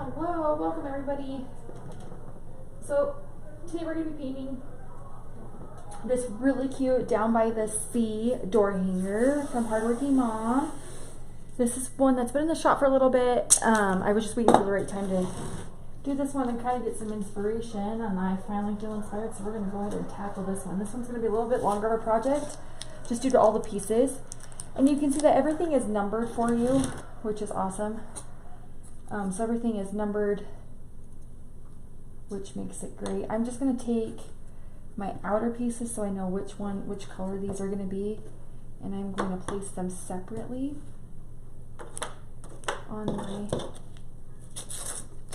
Hello, welcome everybody. So today we're going to be painting this really cute Down by the Sea door hanger from Hardworking Mom. This is one that's been in the shop for a little bit. I was just waiting for the right time to do this one and kind of get some inspiration, and I finally feel inspired, so we're going to go ahead and tackle this one. This one's going to be a little bit longer of a project just due to all the pieces. And you can see that everything is numbered for you, which is awesome. So everything is numbered, which makes it great. I'm just going to take my outer pieces so I know which color these are going to be, and I'm going to place them separately on my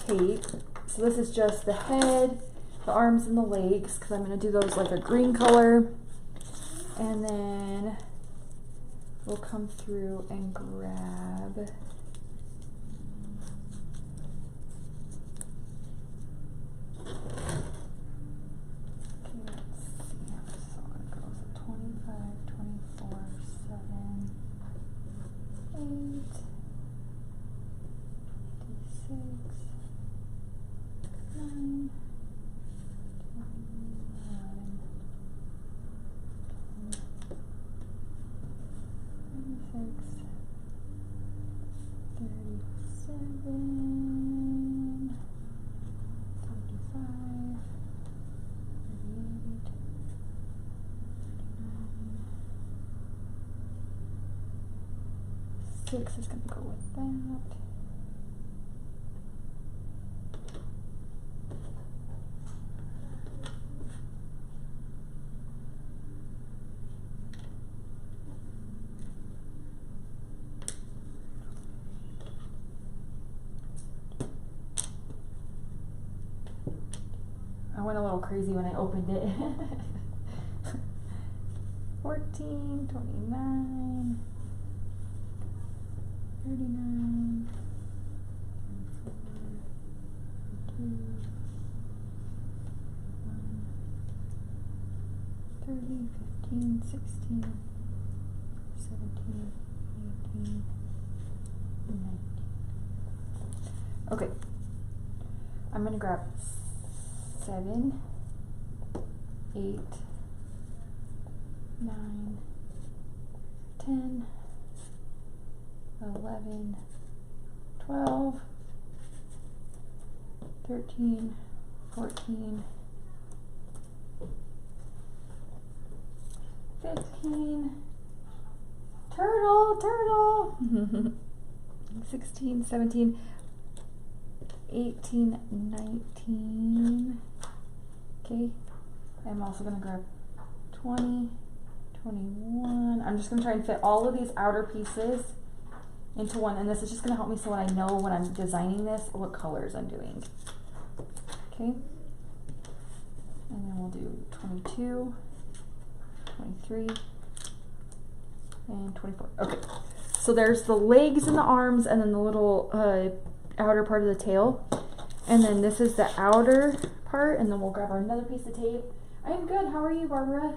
tape. So this is just the head, the arms, and the legs, because I'm going to do those like a green color, and then we'll come through and grab six is going to go with that. I went a little crazy when I opened it. 14, 29, 39, 30, 15, 16, 17, 18, 19. Okay, I'm going to grab 7, 8, 9, 10, 11, 12, 13, 14, 15, turtle, 16, 17, 18, 19, okay, I'm also going to grab 20, 21, I'm just going to try and fit all of these outer pieces into one, and this is just going to help me so I know when I'm designing this what colors I'm doing. Okay, and then we'll do 22, 23, and 24. Okay, so there's the legs and the arms, and then the little outer part of the tail, and then this is the outer part, and then we'll grab another piece of tape. I'm good. How are you, Barbara?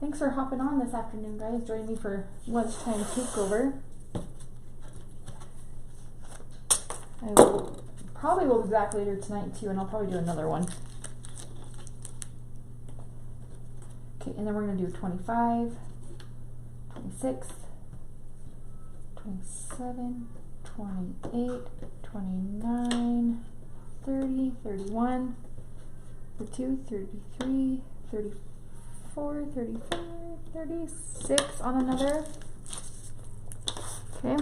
Thanks for hopping on this afternoon, guys. Joining me for lunchtime takeover. I probably will be back later tonight too, and I'll probably do another one. Okay, and then we're going to do 25, 26, 27, 28, 29, 30, 31, 32, 33, 34, 35, 36 on another. Okay.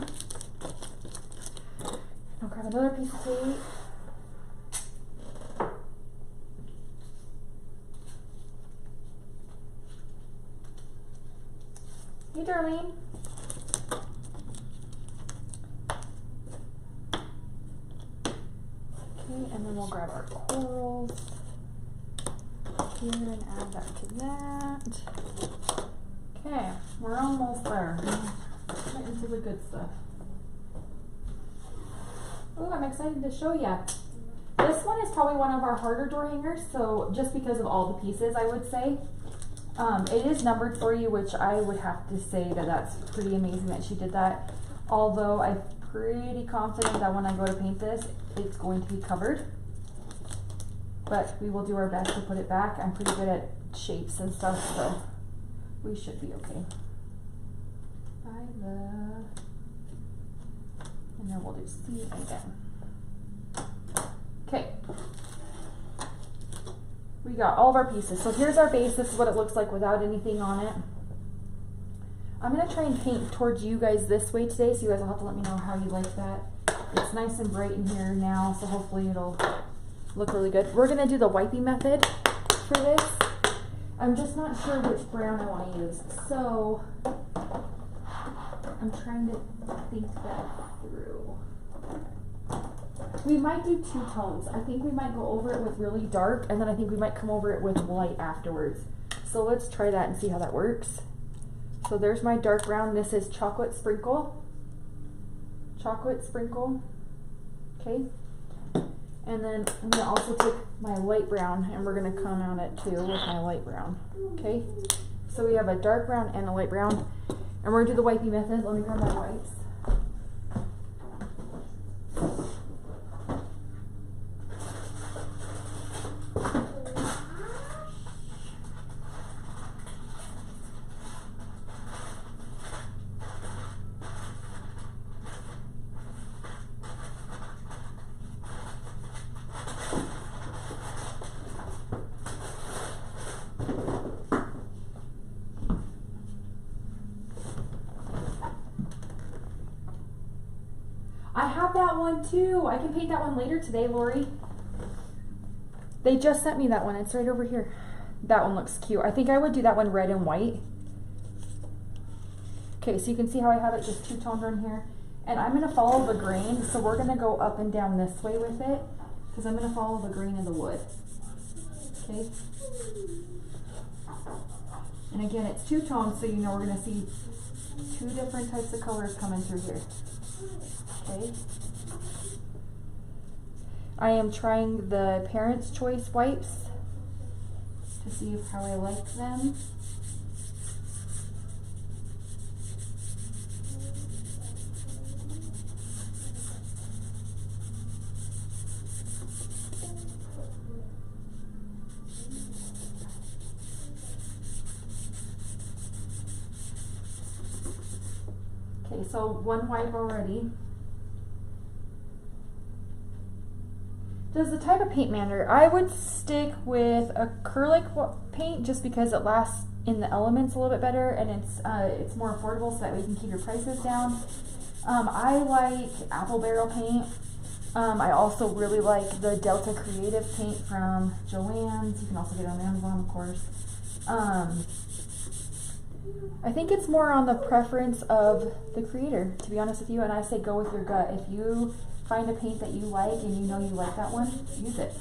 I'll grab another piece of tape. Hey, Darlene. Okay, and then we'll grab our corals here and add that to that. Okay, we're almost there. Right into the good stuff. Oh, I'm excited to show you. This one is probably one of our harder door hangers, so just because of all the pieces, I would say. It is numbered for you, which I would have to say that that's pretty amazing that she did that. Although I pretty confident that when I go to paint this, it's going to be covered. But we will do our best to put it back. I'm pretty good at shapes and stuff, so we should be okay. And then we'll do C again. Okay. We got all of our pieces. So here's our base. This is what it looks like without anything on it. I'm going to try and paint towards you guys this way today, so you guys will have to let me know how you like that. It's nice and bright in here now, so hopefully it'll look really good. We're going to do the wiping method for this. I'm just not sure which brown I want to use, so I'm trying to think that through. We might do two tones. I think we might go over it with really dark, and then I think we might come over it with light afterwards. So let's try that and see how that works. So there's my dark brown. This is chocolate sprinkle. Chocolate sprinkle. Okay. And then I'm going to also take my light brown, and we're going to come on it too with my light brown. Okay. So we have a dark brown and a light brown. And we're going to do the wiping method. Let me grab my wipes. I have that one too. I can paint that one later today, Lori. They just sent me that one. It's right over here. That one looks cute. I think I would do that one red and white. Okay, so you can see how I have it just two toned on here. And I'm going to follow the grain. So we're going to go up and down this way with it, because I'm going to follow the grain of the wood. Okay. And again, it's two tones, so you know we're going to see two different types of colors coming through here. Okay. I am trying the Parents' Choice wipes to see how I like them. Okay, so one wipe already. Does the type of paint matter? I would stick with acrylic paint just because it lasts in the elements a little bit better, and it's more affordable, so that way you can keep your prices down. I like apple barrel paint. I also really like the Delta Creative paint from Joann's. You can also get it on Amazon, of course. I think it's more on the preference of the creator, to be honest with you, and I say go with your gut. If you find a paint that you like and you know you like that one, use it.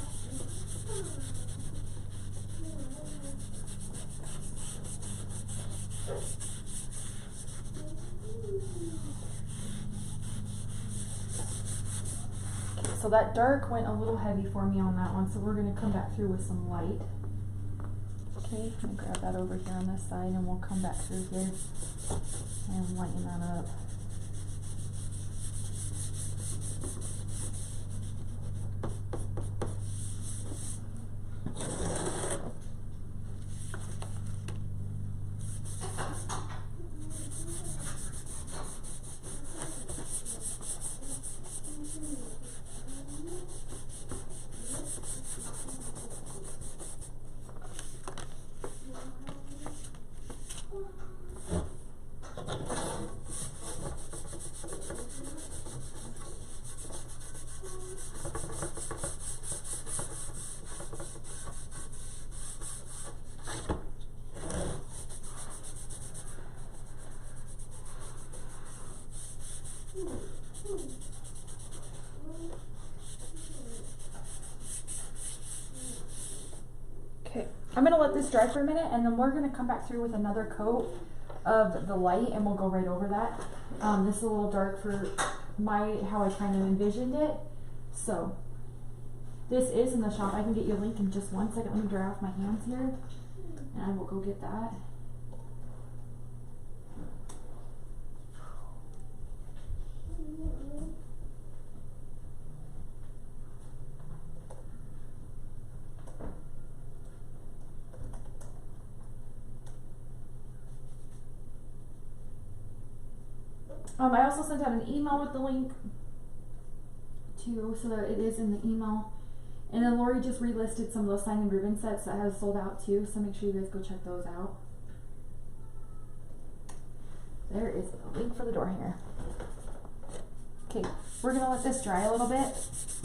Okay, so that dark went a little heavy for me on that one, so we're going to come back through with some light. Okay, I'm going to grab that over here on this side, and we'll come back through here and lighten that up. Okay, I'm going to let this dry for a minute, and then we're going to come back through with another coat of the light, and we'll go right over that. This is a little dark for how I kind of envisioned it. So this is in the shop. I can get you a link in just one second. Let me dry off my hands here, and I will go get that. I also sent out an email with the link too, so that it is in the email. And then Lori just relisted some of those sign and ribbon sets that has sold out too, so make sure you guys go check those out. There is a link for the door hanger. Okay, we're gonna let this dry a little bit,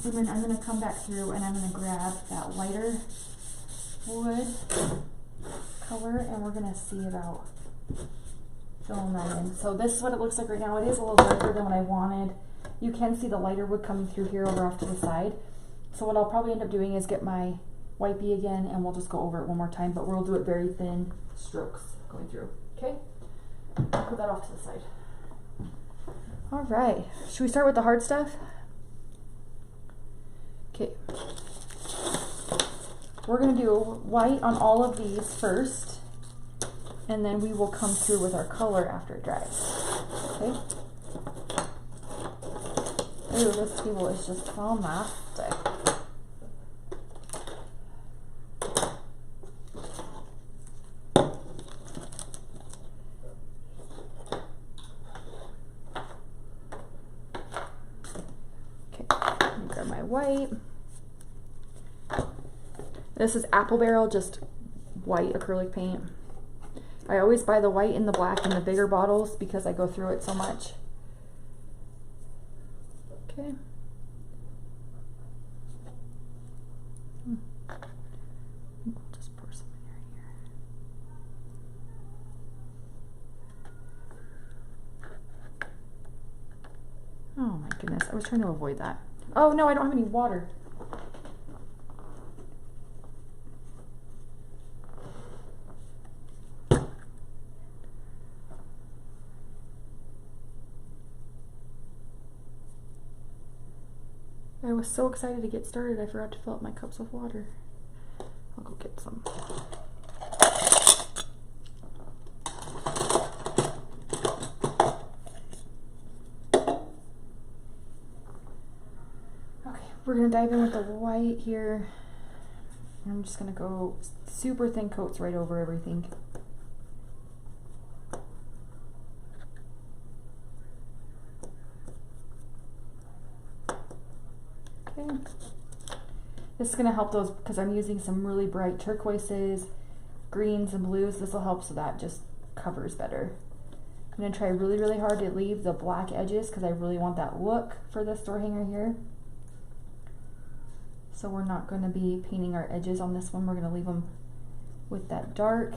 and then I'm gonna come back through and I'm gonna grab that lighter wood color, and we're gonna see about filling that in. So this is what it looks like right now. It is a little darker than what I wanted. You can see the lighter wood coming through here over off to the side. So what I'll probably end up doing is get my wipey again, and we'll just go over it one more time, but we'll do it very thin strokes going through, okay? I'll put that off to the side. All right, should we start with the hard stuff? Okay. We're gonna do white on all of these first, and then we will come through with our color after it dries, okay? Ooh, this table is just fantastic. Okay, let me grab my white. This is Apple Barrel, just white acrylic paint. I always buy the white and the black in the bigger bottles because I go through it so much. Okay. Just pour some in here. Oh my goodness, I was trying to avoid that. Oh no, I don't have any water. I was so excited to get started, I forgot to fill up my cups with water. I'll go get some. Okay, we're gonna dive in with the white here. I'm just gonna go super thin coats right over everything. Okay. This is going to help those because I'm using some really bright turquoises, greens, and blues. This will help so that just covers better. I'm going to try really, really hard to leave the black edges because I really want that look for this door hanger here. So we're not going to be painting our edges on this one. We're going to leave them with that dark.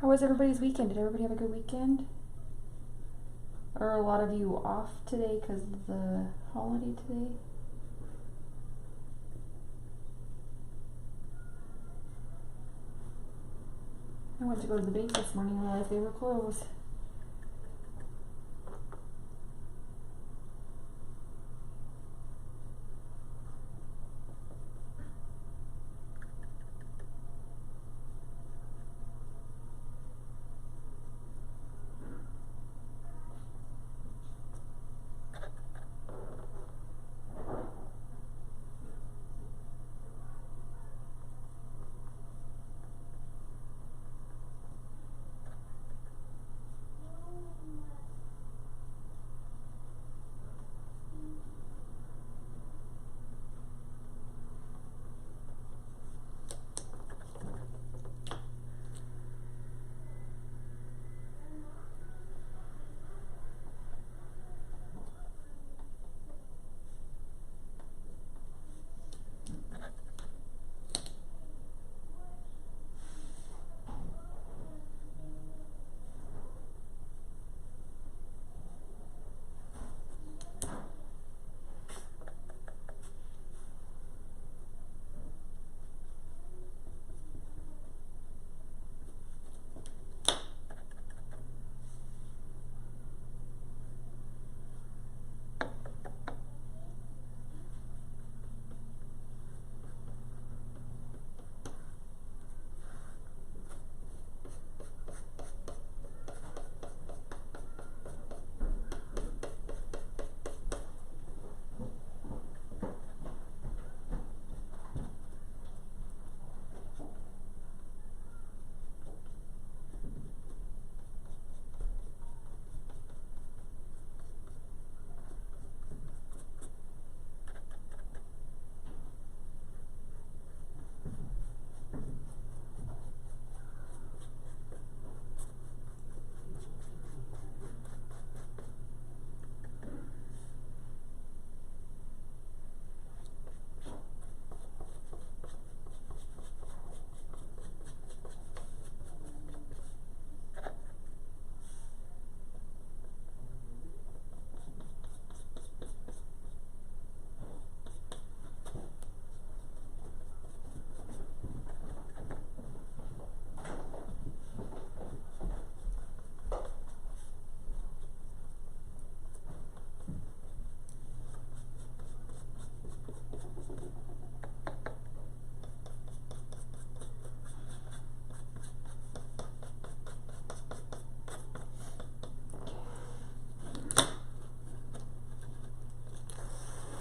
How was everybody's weekend? Did everybody have a good weekend? Are a lot of you off today because of the holiday today? I went to go to the bank this morning and realized they were closed.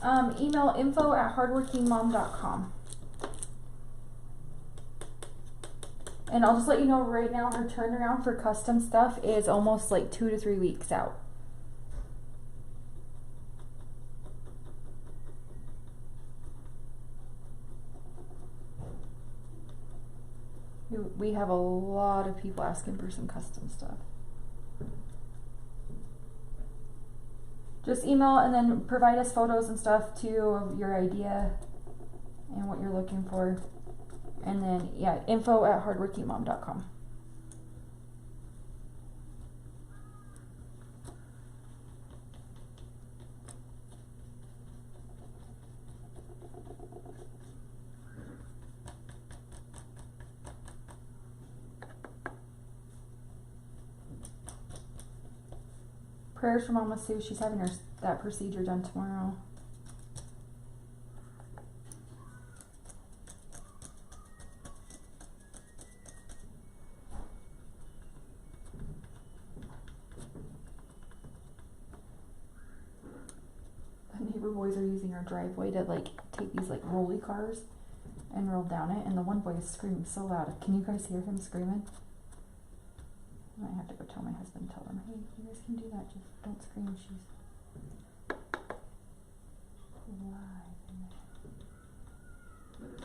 Email info@hardworkingmom.com. And I'll just let you know right now, her turnaround for custom stuff is almost like 2 to 3 weeks out. We have a lot of people asking for some custom stuff. Just email and then provide us photos and stuff too of your idea and what you're looking for. And then, yeah, info@hardworkingmom.com. Prayers for Mama Sue. She's having that procedure done tomorrow. The neighbor boys are using our driveway to like take these like rolly cars and roll down it, and the one boy is screaming so loud. Can you guys hear him screaming? I might have to go tell my husband, tell him, hey, you guys can do that, just don't scream, she's live in there.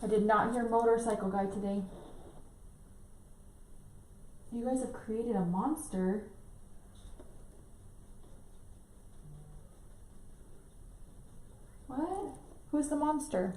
I did not hear motorcycle guy today. You guys have created a monster. What? Who's the monster?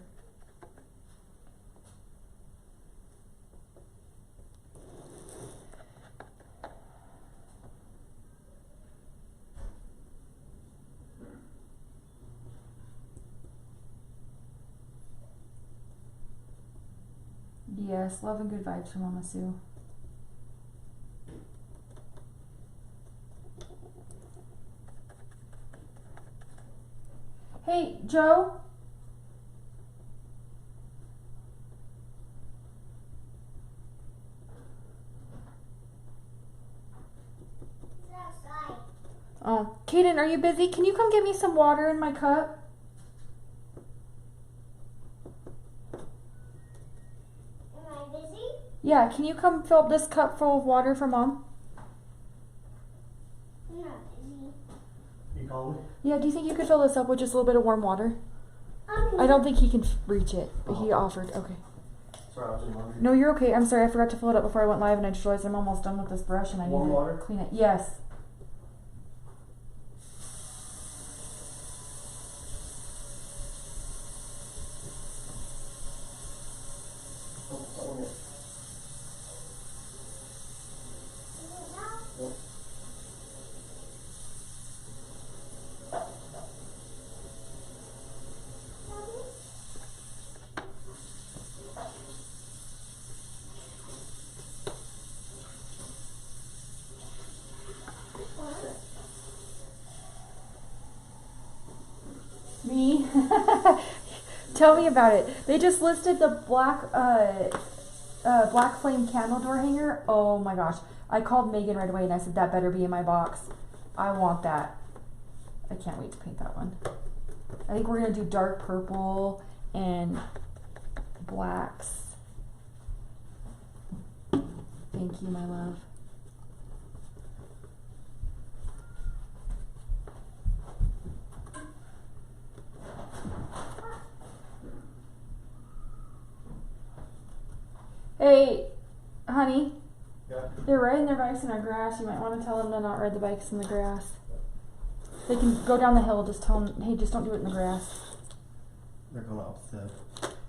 Yes, love and good vibes from Mama Sue. Hey, Joe? It's outside. Oh, Kaden, are you busy? Can you come get me some water in my cup? Yeah, can you come fill up this cup full of water for Mom? I'm not busy. You call me? Yeah, do you think you could fill this up with just a little bit of warm water? I don't think he can reach it, but he offered. Okay. Sorry, I was in laundry. No, you're okay. I'm sorry, I forgot to fill it up before I went live, and I just realized I'm almost done with this brush, and I Warm need to water? clean it. Yes. Oh, that one here. Yep. Me? Tell me about it. They just listed the black black flame candle door hanger. Oh my gosh. I called Megan right away and I said that better be in my box. I want that. I can't wait to paint that one. I think we're gonna do dark purple and blacks. Thank you, my love. Hey, honey. Yeah. They're riding their bikes in our grass. You might want to tell them to not ride the bikes in the grass. They can go down the hill. Just tell them, hey, just don't do it in the grass. They're going off the...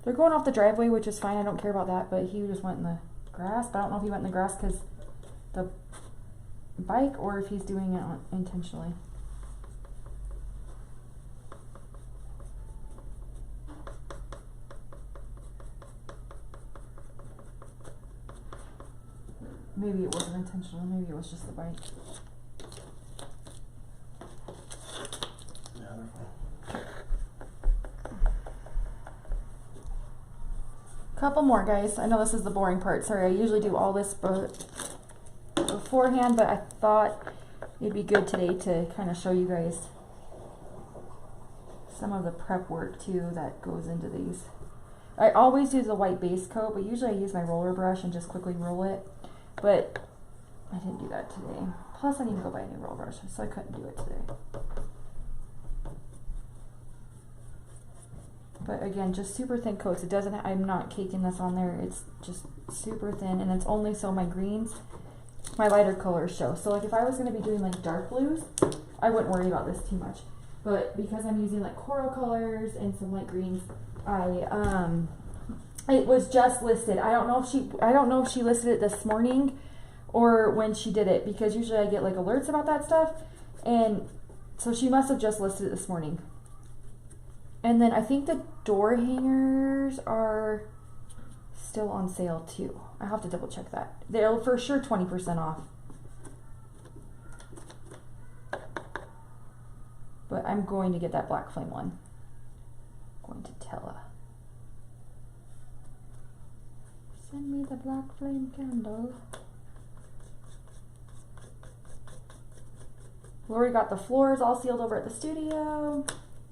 They're going off the driveway, which is fine. I don't care about that. But he just went in the grass. But I don't know if he went in the grass because the bike or if he's doing it intentionally. Maybe it wasn't intentional. Maybe it was just the bike. Yeah, they're fine. Couple more, guys. I know this is the boring part. Sorry, I usually do all this before beforehand, but I thought it'd be good today to kind of show you guys some of the prep work too that goes into these. I always do the white base coat, but usually I use my roller brush and just quickly roll it, but I didn't do that today. Plus I need to go buy a new roller brush, so I couldn't do it today. But again, just super thin coats. It doesn't, I'm not caking this on there. It's just super thin, and it's only so my greens, my lighter colors show. So like if I was going to be doing like dark blues, I wouldn't worry about this too much. But because I'm using like coral colors and some light greens, it was just listed. I don't know if she listed it this morning or when she did it, because usually I get like alerts about that stuff, and so she must have just listed it this morning. And then I think the door hangers are still on sale too. I have to double check that. They're for sure 20% off. But I'm going to get that black flame one. I'm going to tell her. Send me the black flame candle. Lori got the floors all sealed over at the studio.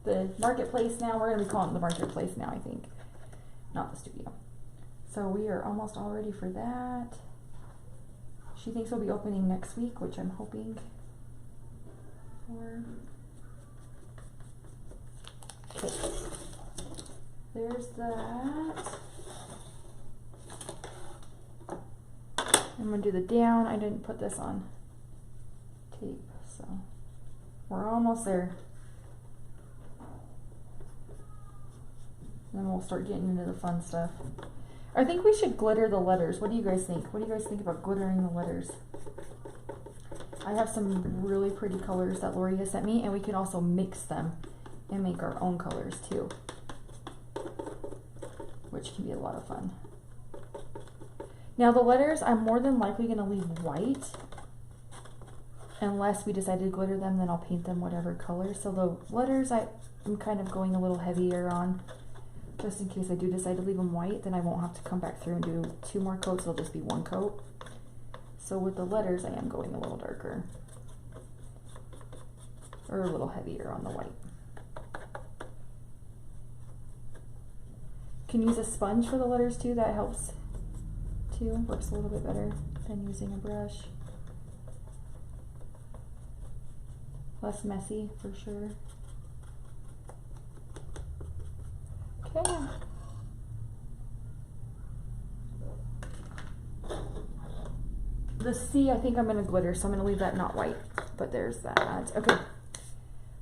The marketplace now. We're going to be calling it the marketplace now, I think. Not the studio. So we are almost all ready for that. She thinks we'll be opening next week, which I'm hoping for. Okay. There's that. I'm going to do the down. I didn't put this on tape, so we're almost there. Then we'll start getting into the fun stuff. I think we should glitter the letters. What do you guys think? What do you guys think about glittering the letters? I have some really pretty colors that Lori has sent me, and we can also mix them and make our own colors too, which can be a lot of fun. Now the letters, I'm more than likely going to leave white unless we decide to glitter them. Then I'll paint them whatever color. So the letters I'm kind of going a little heavier on, just in case I do decide to leave them white. Then I won't have to come back through and do 2 more coats. It'll just be 1 coat. So with the letters, I am going a little darker, or a little heavier on the white. Can use a sponge for the letters too. That helps too. Works a little bit better than using a brush. Less messy for sure. Okay. The C, I think I'm going to glitter, so I'm going to leave that not white. But there's that. Okay.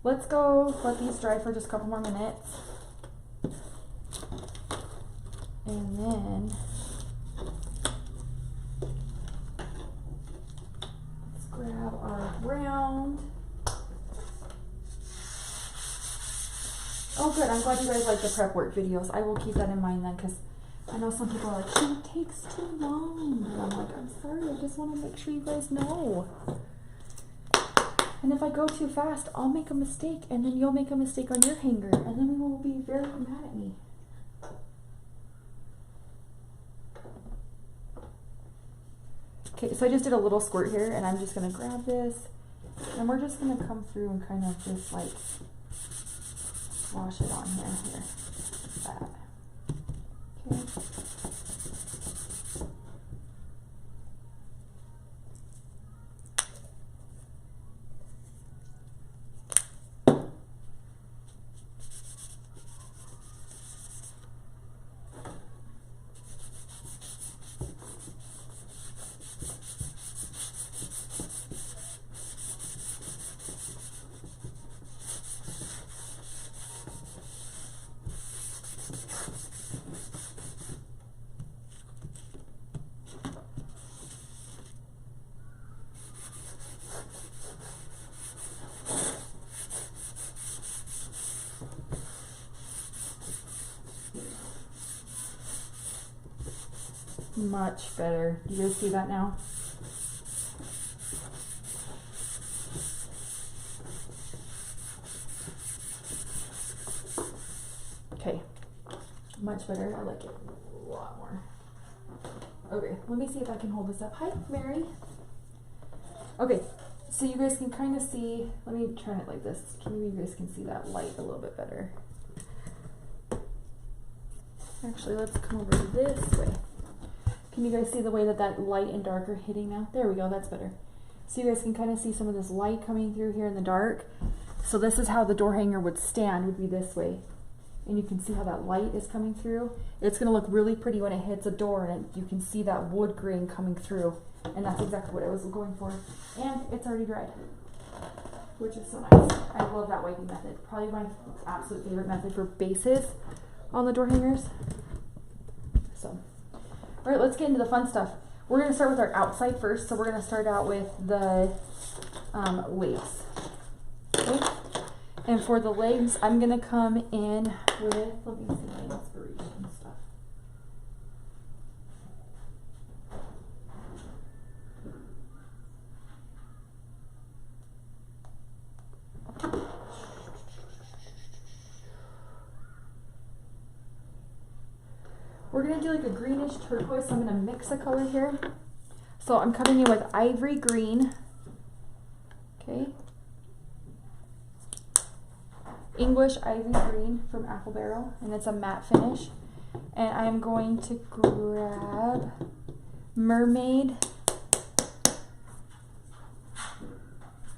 Let's go let these dry for just a couple more minutes. And then let's grab our round. Oh good, I'm glad you guys like the prep work videos. I will keep that in mind then, because I know some people are like, it takes too long. And I'm like, I'm sorry, I just want to make sure you guys know. And if I go too fast, I'll make a mistake, and then you'll make a mistake on your hanger, and then we will be very mad at me. Okay, so I just did a little squirt here, and I'm just going to grab this, and we're just going to come through and kind of just like wash it on here. That. Okay. Much better. Do you guys see that now? Okay. Much better. I like it a lot more. Okay, let me see if I can hold this up. Hi, Mary. Okay, so you guys can kind of see, let me turn it like this. Maybe you guys can see that light a little bit better. Actually, let's come over this way. Can you guys see the way that that light and dark are hitting now? There we go, that's better. So you guys can kind of see some of this light coming through here in the dark. So this is how the door hanger would stand, would be this way. And you can see how that light is coming through. It's gonna look really pretty when it hits a door and you can see that wood grain coming through. And that's exactly what I was going for. And it's already dried, which is so nice. I love that wiping method. Probably my absolute favorite method for bases on the door hangers. So, all right, let's get into the fun stuff. We're gonna start with our outside first. So we're gonna start out with the legs. Okay? And for the legs, I'm gonna come in with, let me see my inspiration stuff. We're gonna do like a greenish turquoise, so I'm gonna mix the color here. So I'm coming in with ivory green, okay? English ivory green from Apple Barrel, and it's a matte finish. And I'm going to grab Mermaid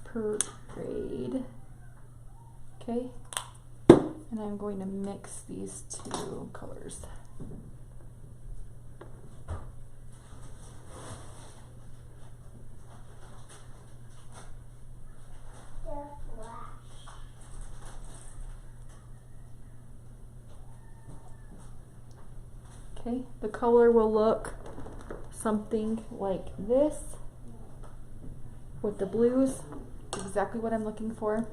Parade, okay? And I'm going to mix these two colors. Okay, the color will look something like this with the blues. Exactly what I'm looking for.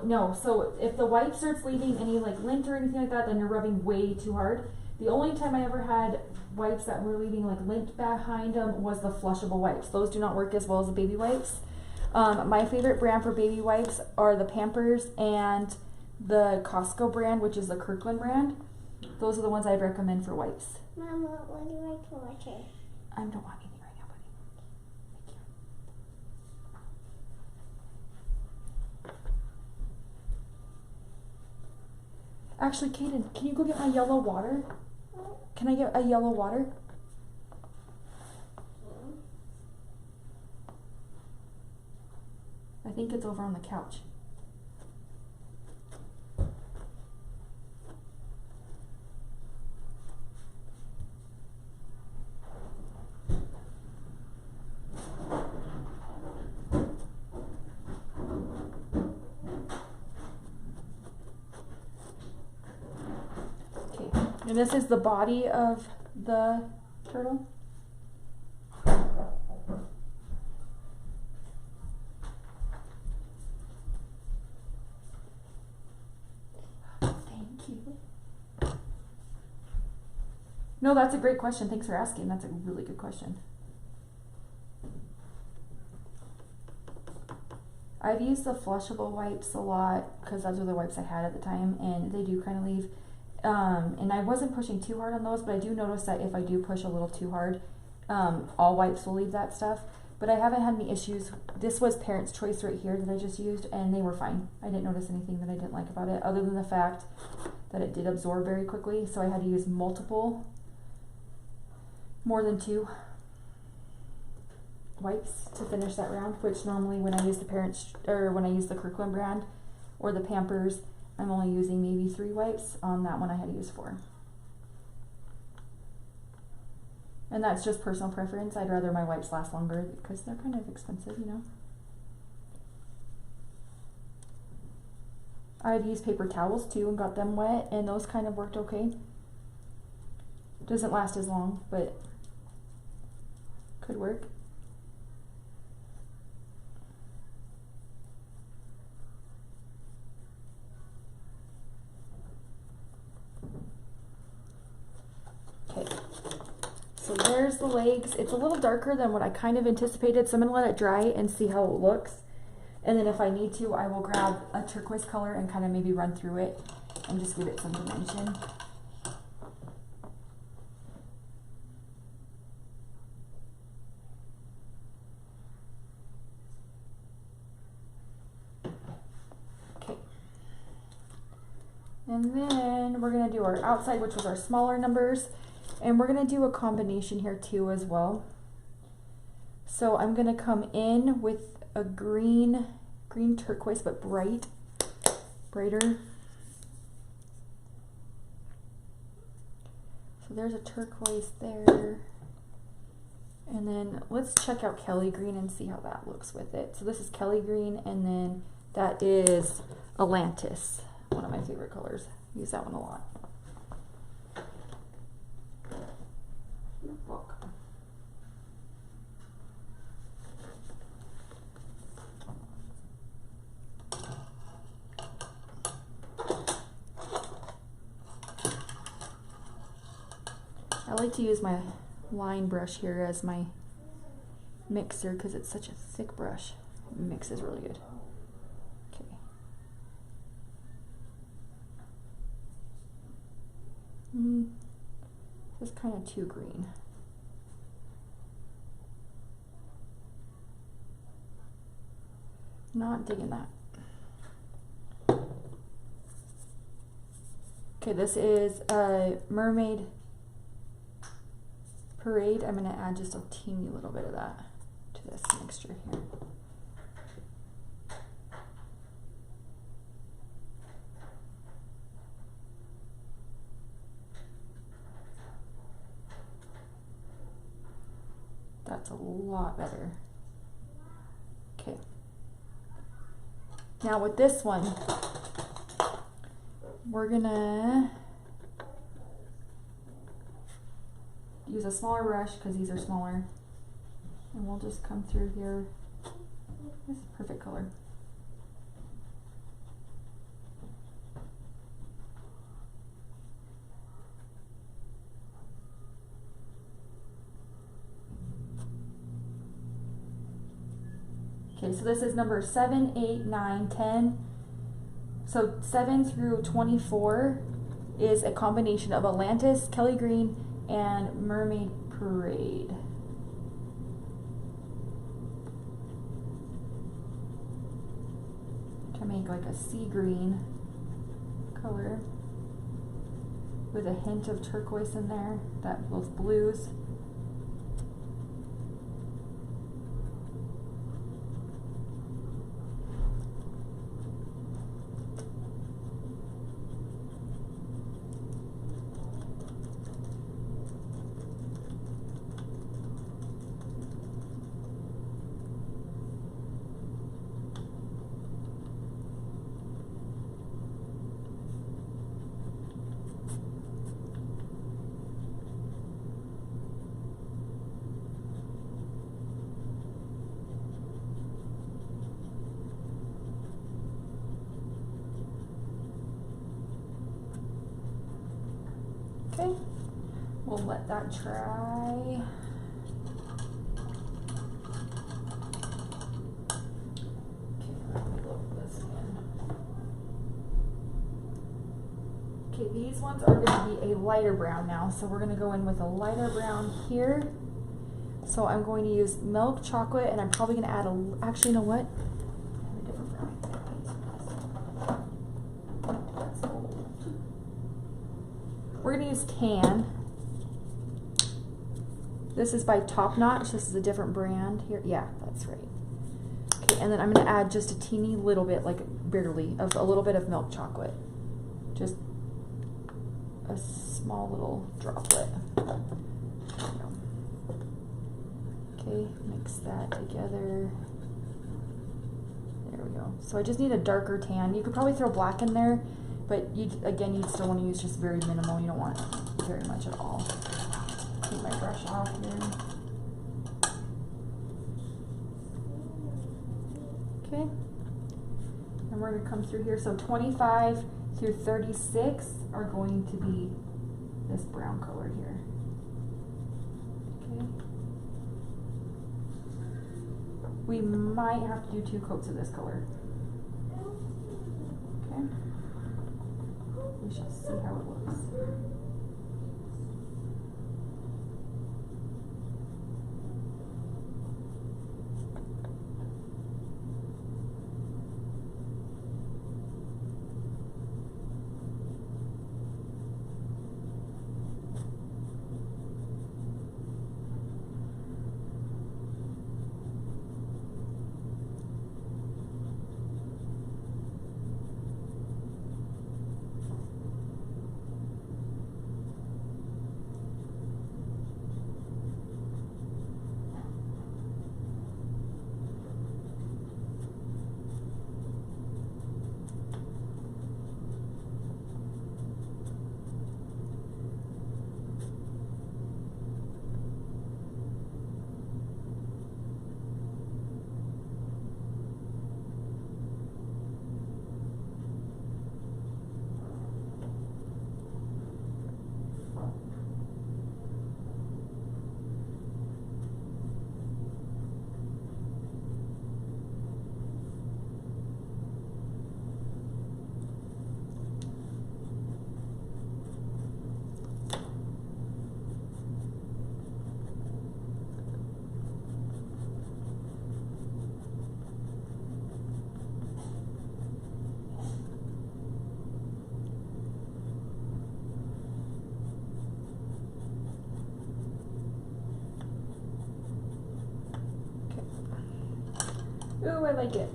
No, so if the wipe starts leaving any like lint or anything like that, then you're rubbing way too hard. The only time I ever had wipes that were leaving like lint behind them was the flushable wipes. Those do not work as well as the baby wipes. My favorite brand for baby wipes are the Pampers and the Costco brand, which is the Kirkland brand. Those are the ones I'd recommend for wipes. Mama, what do you like for water? I don't want anything right now, buddy. Thank you. Actually, Kaden, can you go get my yellow water? Can I get a yellow water? I think it's over on the couch. And this is the body of the turtle. Thank you. No, that's a great question. Thanks for asking. That's a really good question. I've used the flushable wipes a lot because those are the wipes I had at the time, and they do kind of leave. And I wasn't pushing too hard on those, but I do notice that if I do push a little too hard, all wipes will leave that stuff. But I haven't had any issues. This was Parents' Choice right here that I just used, and they were fine. I didn't notice anything that I didn't like about it, other than the fact that it did absorb very quickly, so I had to use multiple, more than 2 wipes to finish that round, which normally when I use the when I use the Kirkland brand or the Pampers, I'm only using maybe 3 wipes. On that one I had to use 4. And that's just personal preference. I'd rather my wipes last longer because they're kind of expensive, you know. I've used paper towels too and got them wet, and those kind of worked okay. Doesn't last as long, but could work. Okay, so there's the legs. It's a little darker than what I kind of anticipated, so I'm going to let it dry and see how it looks. And then if I need to, I will grab a turquoise color and kind of maybe run through it and just give it some dimension. Okay. And then we're going to do our outside, which was our smaller numbers. And we're going to do a combination here too as well. So I'm going to come in with a green turquoise, but brighter. So there's a turquoise there. And then let's check out Kelly green and see how that looks with it. So this is Kelly green, and then that is Atlantis, one of my favorite colors. Use that one a lot. Look. I like to use my line brush here as my mixer because it's such a thick brush. It mixes really good. Okay. This is kind of too green. Not digging that. Okay, this is a Mermaid Parade. I'm going to add just a teeny little bit of that to this mixture here. That's a lot better. Okay. Now with this one, we're gonna use a smaller brush because these are smaller, and we'll just come through here. This is a perfect color. Okay, so this is number 7, 8, 9, 10. So 7 through 24 is a combination of Atlantis, Kelly Green, and Mermaid Parade. To make like a sea green color with a hint of turquoise in there, those blues. Okay, we'll let that dry. Okay, let me look this in. Okay, these ones are going to be a lighter brown now, so we're going to go in with a lighter brown here. So I'm going to use milk chocolate, and I'm probably going to add actually, you know what? I have a different brown. That's old. We're going to use tan. This is by Top Notch. This is a different brand here. Yeah, that's right. Okay, and then I'm going to add just a teeny little bit, like barely, of a little bit of milk chocolate. Just a small little droplet. There we go. Okay, mix that together. There we go. So I just need a darker tan. You could probably throw black in there, but again, you'd still want to use just very minimal. You don't want very much at all. Take my brush off here. Okay. And we're going to come through here. So 25 through 36 are going to be this brown color here. Okay. We might have to do 2 coats of this color. Okay. We shall see how it looks. Ooh, I like it.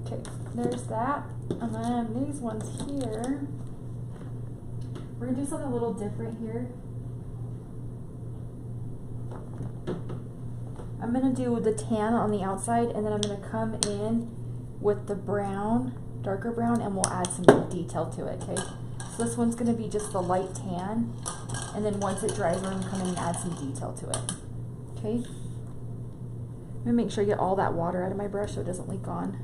Okay, there's that. And then these ones here, we're gonna do something a little different here. I'm gonna do the tan on the outside, and then I'm gonna come in with the brown, darker brown, and we'll add some detail to it, okay? So this one's gonna be just the light tan, and then once it dries, we're gonna come in and add some detail to it, okay? I'm gonna make sure I get all that water out of my brush so it doesn't leak on.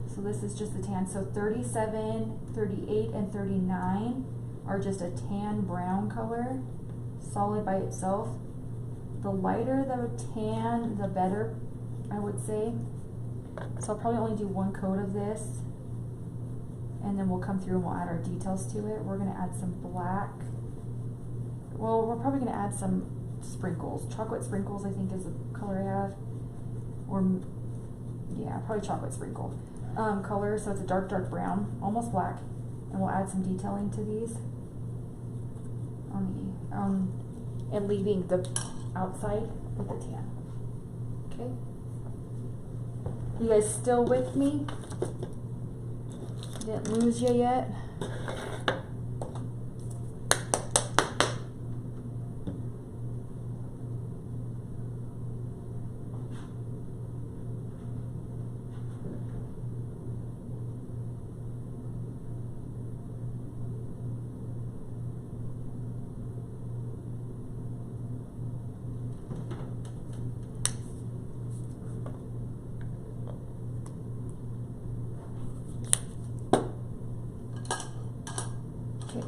So this is just the tan. So 37, 38, and 39 are just a tan brown color, solid by itself. The lighter the tan, the better, I would say. So I'll probably only do 1 coat of this, and then we'll come through and we'll add our details to it. We're gonna add some black. Well, we're probably gonna add some sprinkles. Chocolate sprinkles, I think, is the color I have. Or, yeah, probably chocolate sprinkle color. So it's a dark, dark brown, almost black. And we'll add some detailing to these on the, and leaving the outside with the tan. Okay. You guys still with me? Didn't lose you yet?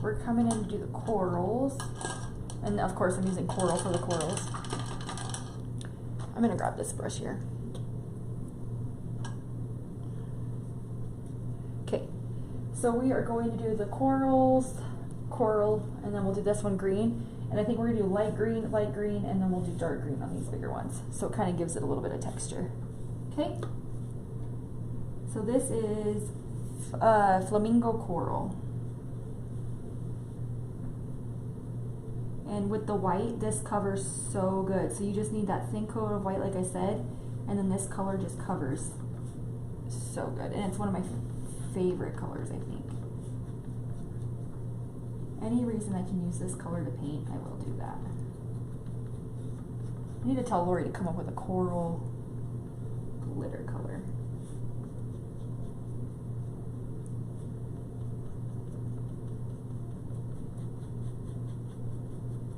We're coming in to do the corals, and of course I'm using coral for the corals. I'm gonna grab this brush here. Okay, so we are going to do the coral, and then we'll do this one green, and I think we're gonna do light green, and then we'll do dark green on these bigger ones, so it kind of gives it a little bit of texture. Okay, so this is flamingo coral. And with the white, this covers so good. So you just need that thin coat of white, like I said, and then this color just covers so good. And it's one of my favorite colors, I think. Any reason I can use this color to paint, I will do that. I need to tell Lori to come up with a coral glitter color.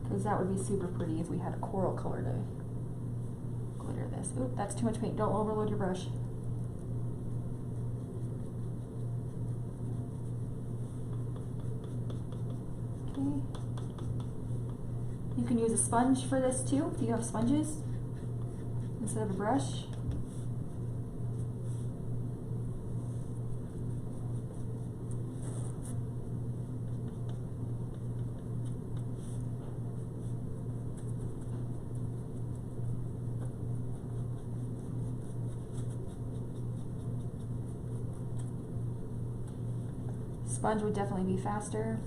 Because that would be super pretty if we had a coral color to glitter this. Oop, that's too much paint. Don't overload your brush. Okay. You can use a sponge for this too, if you have sponges, instead of a brush. sponge would definitely be faster.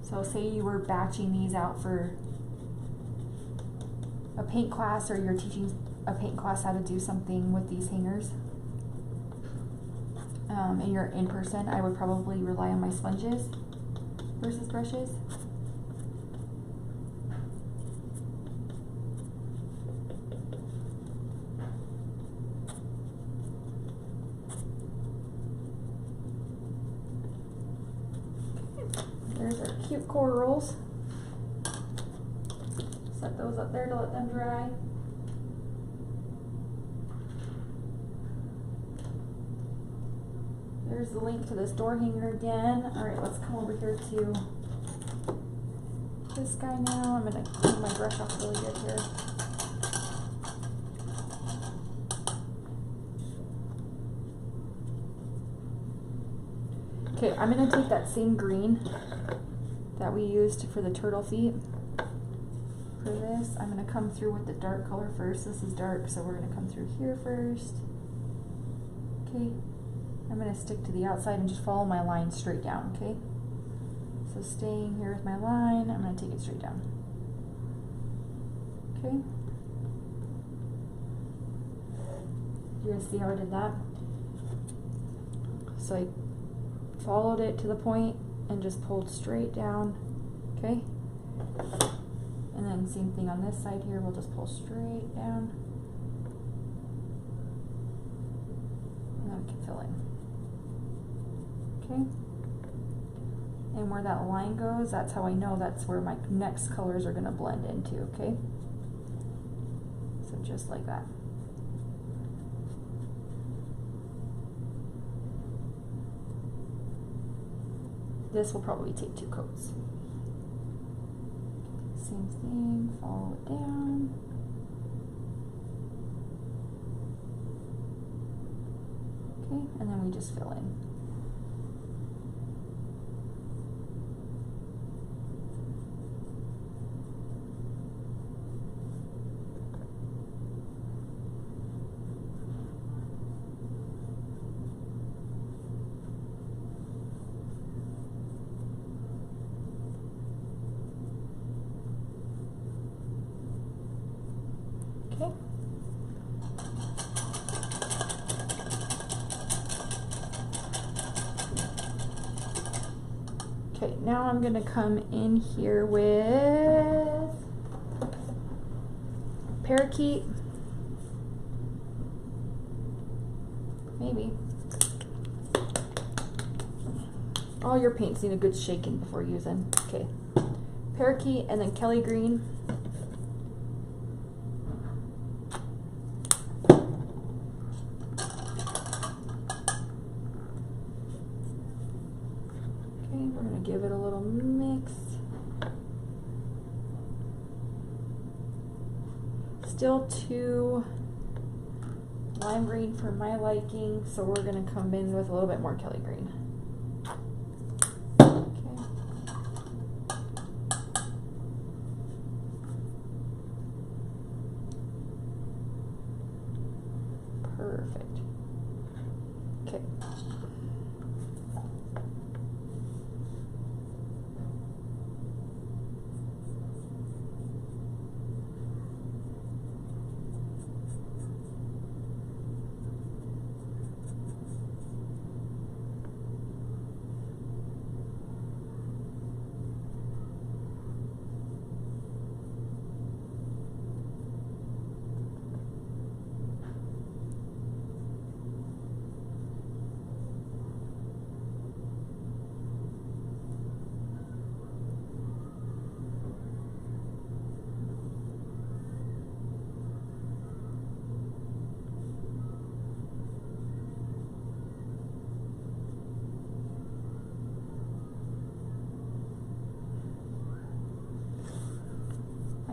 So say you were batching these out for a paint class, or you're teaching a paint class how to do something with these hangers, and you're in person, I would probably rely on my sponges versus brushes. There's our cute corals. Set those up there to let them dry. There's the link to this door hanger again. Alright, let's come over here to this guy now. I'm going to clean my brush off really good here. Okay, I'm going to take that same green that we used for the turtle feet. For this, I'm going to come through with the dark color first. This is dark, so we're going to come through here first. Okay, I'm going to stick to the outside and just follow my line straight down, okay? So staying here with my line, I'm going to take it straight down. Okay? You guys see how I did that? So I followed it to the point and just pulled straight down, okay? And then same thing on this side here, we'll just pull straight down. And then we can fill in. Okay? And where that line goes, that's how I know that's where my next colors are gonna blend into, okay? So just like that. This will probably take 2 coats. Same thing, follow it down. Okay, and then we just fill in. Okay. Okay, now I'm going to come in here with parakeet. Maybe. All your paints need a good shaking before using. Okay. Parakeet and then Kelly green. We're going to give it a little mix. Still too lime green for my liking, so we're going to come in with a little bit more Kelly green. Okay. Perfect. Okay.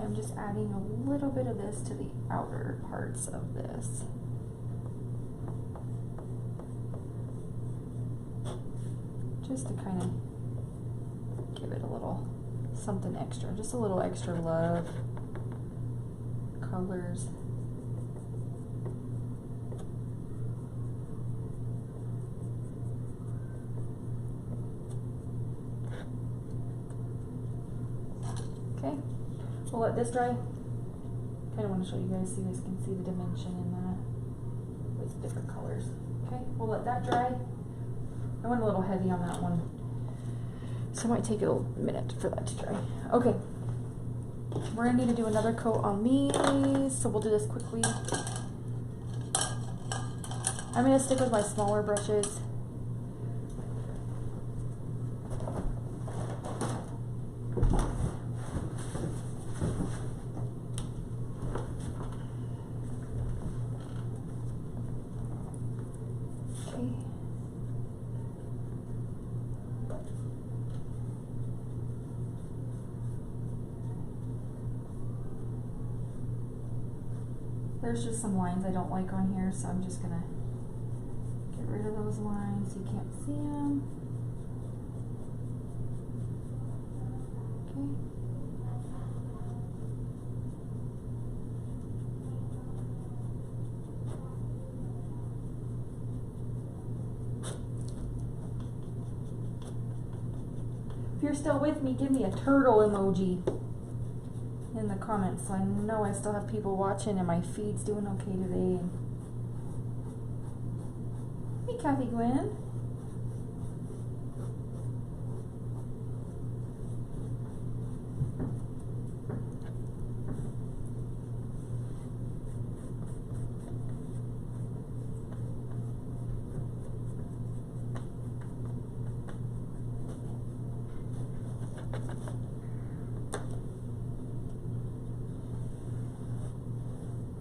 I'm just adding a little bit of this to the outer parts of this. Just to kind of give it a little something extra, just a little extra love, colors. We'll let this dry. Kind of want to show you guys so you guys can see the dimension in that with different colors. Okay, we'll let that dry. I went a little heavy on that one, so it might take a minute for that to dry. Okay, we're gonna need to do another coat on these, so we'll do this quickly. I'm gonna stick with my smaller brushes. There's just some lines I don't like on here, so I'm just gonna get rid of those lines so you can't see them. Okay. If you're still with me, give me a turtle emoji in the comments so I know I still have people watching and my feed's doing okay today. Hey, Kathy Gwen.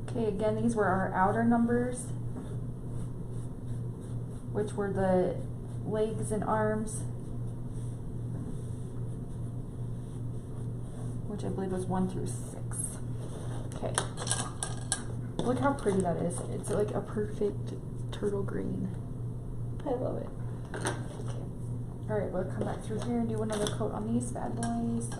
Okay, again, these were our outer numbers, which were the legs and arms, which I believe was 1 through 6. Okay, look how pretty that is. It's like a perfect turtle green. I love it. Okay. All right, we'll come back through here and do another coat on these bad boys.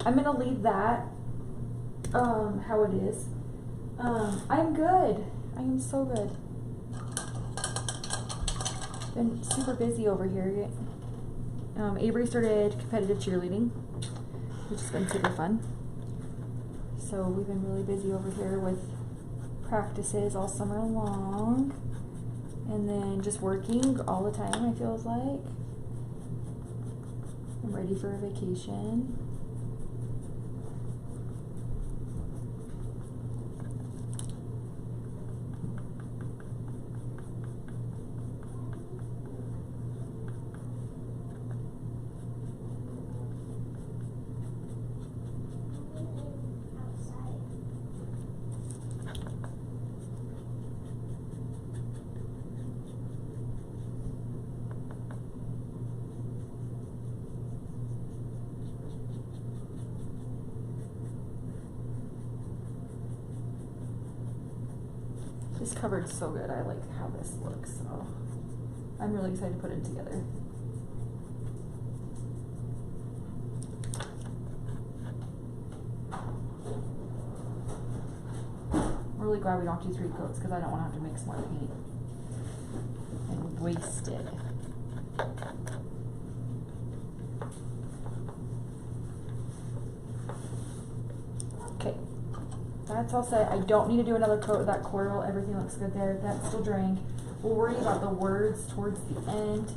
I'm gonna leave that how it is. I'm good. I am so good. Been super busy over here. Avery started competitive cheerleading, which has been super fun. So we've been really busy over here with practices all summer long, and then just working all the time. It feels like I'm ready for a vacation. This covered's so good. I like how this looks, so I'm really excited to put it together. really glad we don't do 3 coats because I don't want to have to mix more paint and waste it. Okay, that's all set. I don't need to do another coat of that coral. Everything looks good there. That's still drying. We'll worry about the words towards the end.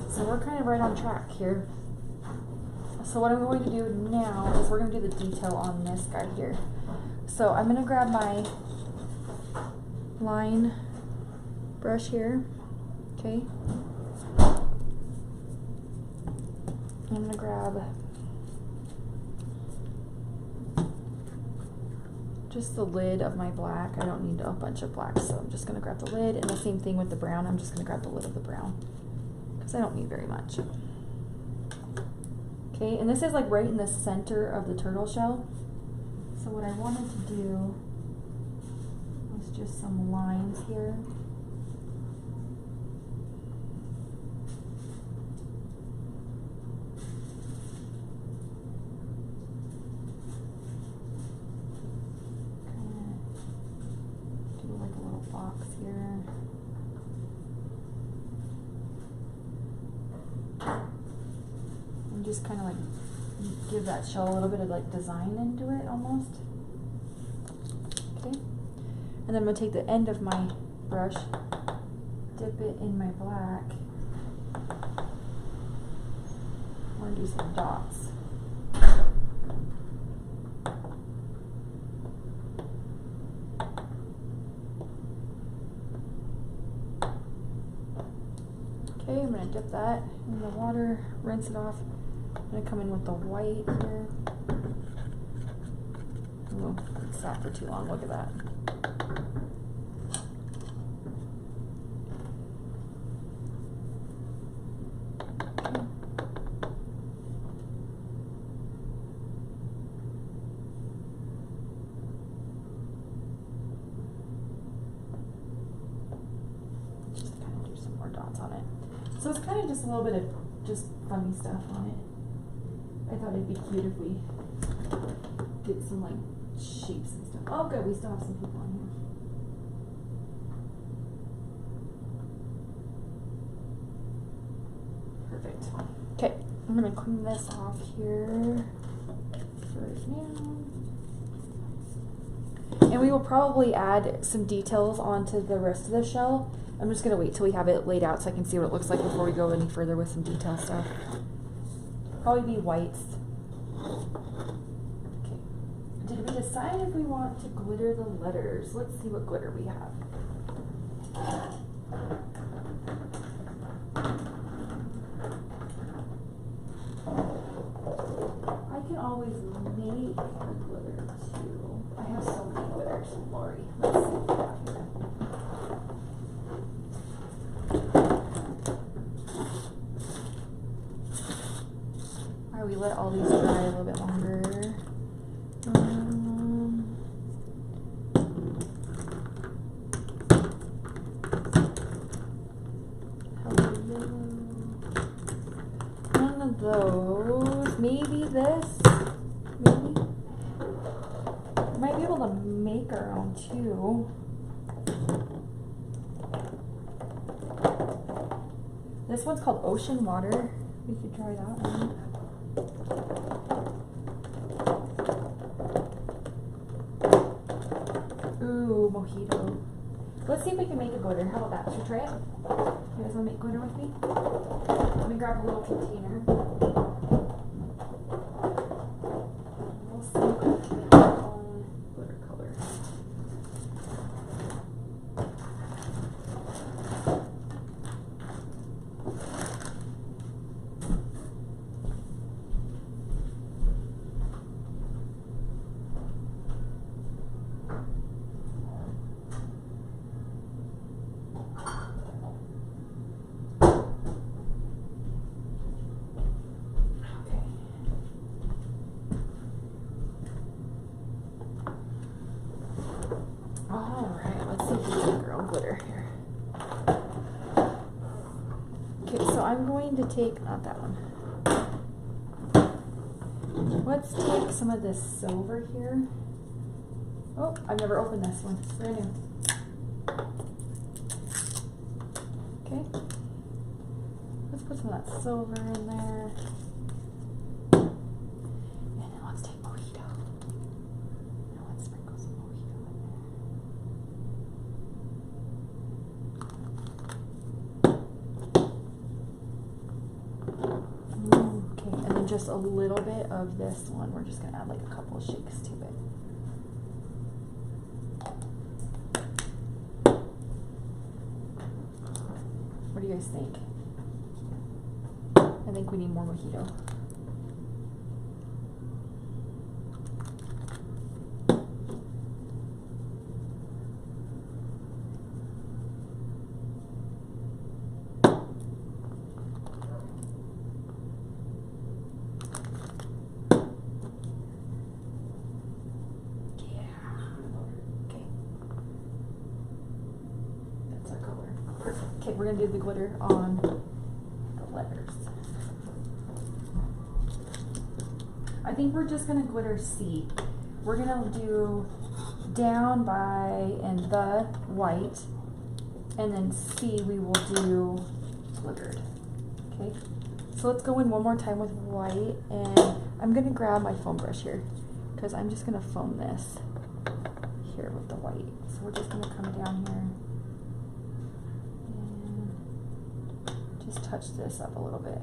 So we're kind of right on track here. So what I'm going to do now is we're going to do the detail on this guy here. So I'm going to grab my line brush here, okay? I'm going to grab just the lid of my black. I don't need a bunch of black, so I'm just going to grab the lid, and the same thing with the brown. I'm just going to grab the lid of the brown because I don't need very much. Okay, and this is like right in the center of the turtle shell. So what I wanted to do was just some lines here. Do like a little box here. And just kind of like give that shell a little bit of like design into it almost. Okay. And then I'm going to take the end of my brush, dip it in my black. I'm going to do some dots. Okay, I'm going to dip that in the water, rinse it off. I'm going to come in with the white here. Oh, it sat for too long, look at that. Just kind of do some more dots on it. So it's kind of just a little bit of just funny stuff on it. I thought it'd be cute if we did some like shapes and stuff. Oh good, we still have some people on here. Perfect. Okay, I'm gonna clean this off here right now. And we will probably add some details onto the rest of the shell. I'm just gonna wait till we have it laid out so I can see what it looks like before we go any further with some detail stuff. Probably be whites. Okay. Did we decide if we want to glitter the letters? Let's see what glitter we have. I can always make a glitter too. I have so many glitters, Lori. Let's see what we have here. We let all these dry a little bit longer. None of those. Maybe this. Maybe. We might be able to make our own too. This one's called Ocean Water. We could try that one. Ooh, mojito. Let's see if we can make a glitter. How about that? Should we try it? You guys want to make glitter with me? Let me grab a little container. We'll see if we can make our own glitter color. I'm going to take, not that one. Let's take some of this silver here. Oh, I've never opened this one. It's brand new. Okay. Let's put some of that silver in there. And then let's take mojito. Now let's sprinkle some mojito in there. Okay, and then just a little bit of this one. We're just gonna add like a couple of shakes to it. What do you guys think? I think we need more mojito. Okay, we're gonna do the glitter on the letters. I think we're just gonna glitter C. We're gonna do down by and the white, and then C we will do glittered. Okay, so let's go in one more time with white, and I'm gonna grab my foam brush here because I'm just gonna foam this here with the white. So we're just gonna come down here. Touch this up a little bit.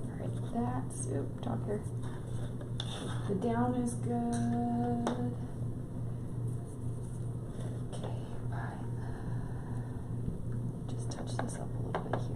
Alright, that's darker. The down is good. This up a little bit here.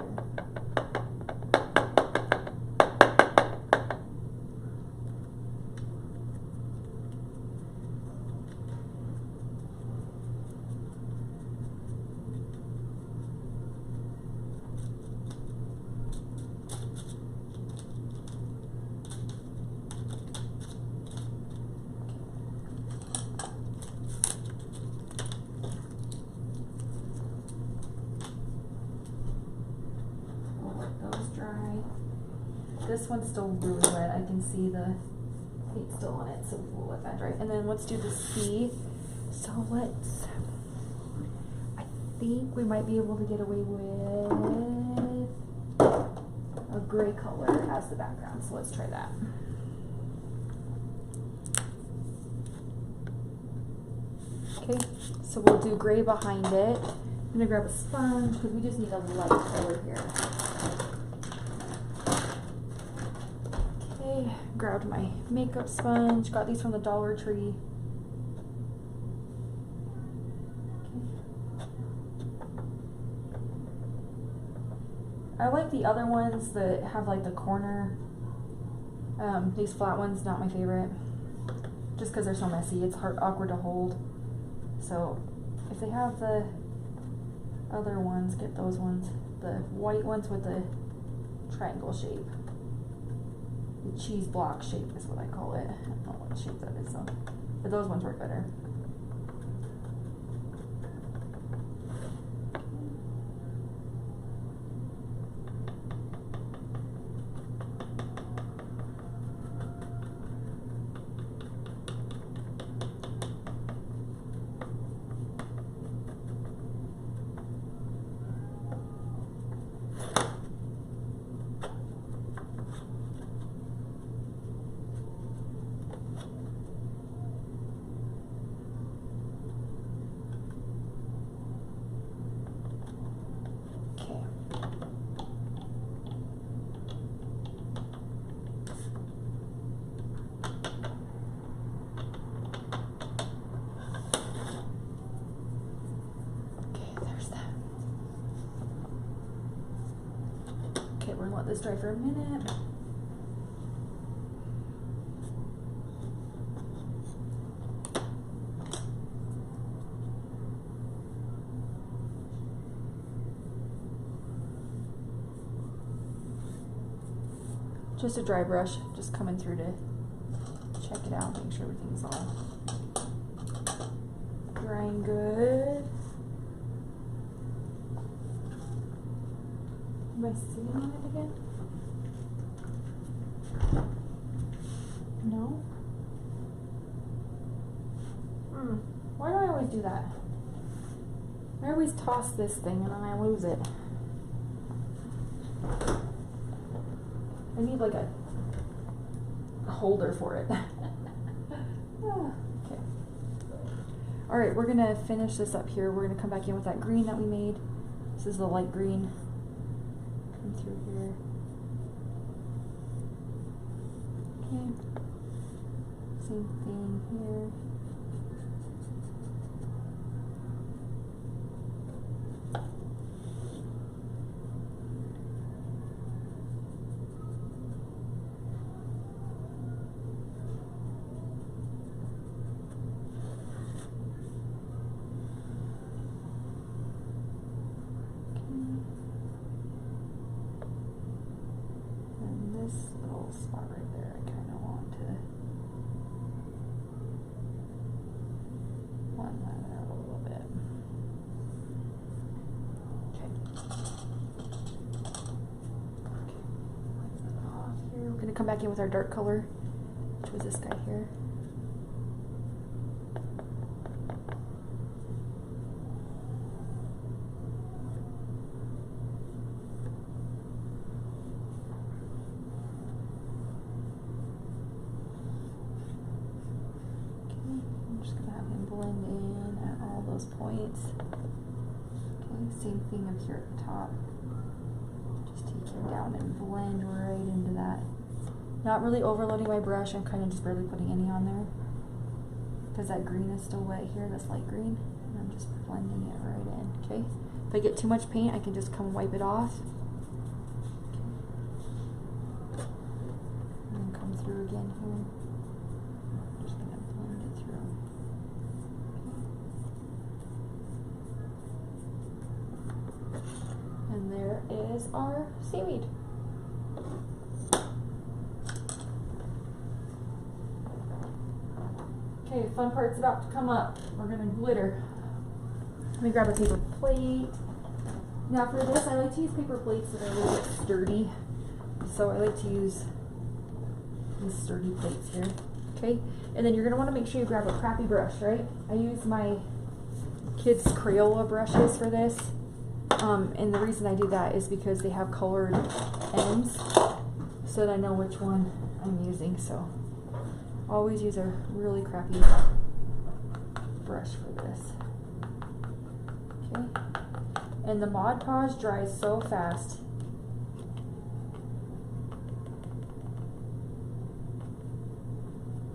This one's still really wet. I can see the paint still on it, so we'll let that dry. And then let's do the C. So let's, I think we might be able to get away with a gray color as the background. So let's try that. Okay, so we'll do gray behind it. I'm gonna grab a sponge because we just need a light color here. Grabbed my makeup sponge, got these from the Dollar Tree. I like the other ones that have like the corner. These flat ones, not my favorite. Just because they're so messy, it's awkward to hold. So if they have the other ones, get those ones. The white ones with the triangle shape. The cheese block shape is what I call it. I don't know what shape that is though. But those ones work better. We're gonna let this dry for a minute. Just a dry brush, just coming through to check it out, make sure everything's all drying good. Am I sitting on it again? No? Why do I always do that? I always toss this thing and then I lose it. I need like a holder for it. Okay. Alright, we're gonna finish this up here. We're gonna come back in with that green that we made. This is the light green. Come through here. Okay. Same thing here. Spot right there, I kind of want to blend that out a little bit. Okay. Off here. We're going to come back in with our dark color, which was this guy here. Blend in at all those points. Okay, same thing up here at the top. Just take him down and blend right into that. Not really overloading my brush, I'm kind of just barely putting any on there. Because that green is still wet here, this light green. And I'm just blending it right in, okay? If I get too much paint, I can just come wipe it off. Okay. And then come through again here. Just gonna blend it through. And there is our seaweed. Okay, fun part's about to come up. We're gonna glitter. Let me grab a paper plate. Now for this, I like to use paper plates that are a little bit sturdy. So I like to use these sturdy plates here. Okay, and then you're gonna wanna make sure you grab a crappy brush, right? I use my kids' Crayola brushes for this. And the reason I do that is because they have colored ends, so that I know which one I'm using. So always use a really crappy brush for this. Okay, and the Mod Podge dries so fast.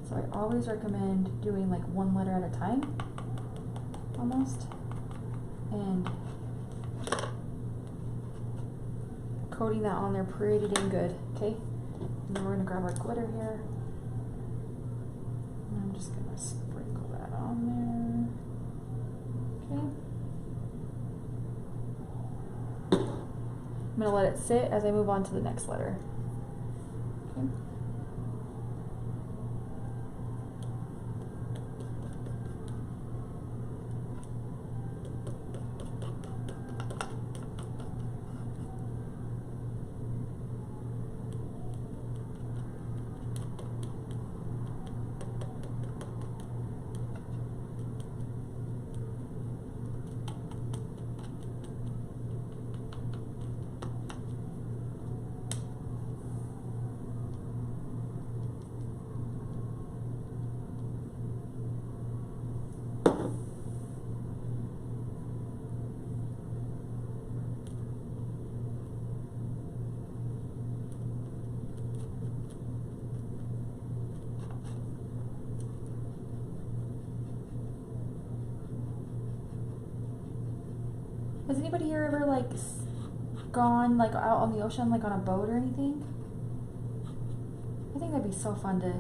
So I always recommend doing like one letter at a time, almost, and coating that on there pretty dang good, okay? And then we're gonna grab our glitter here. And I'm just gonna sprinkle that on there, okay? I'm gonna let it sit as I move on to the next letter, okay? Has anybody here ever like gone like out on the ocean, like on a boat or anything? I think that'd be so fun to,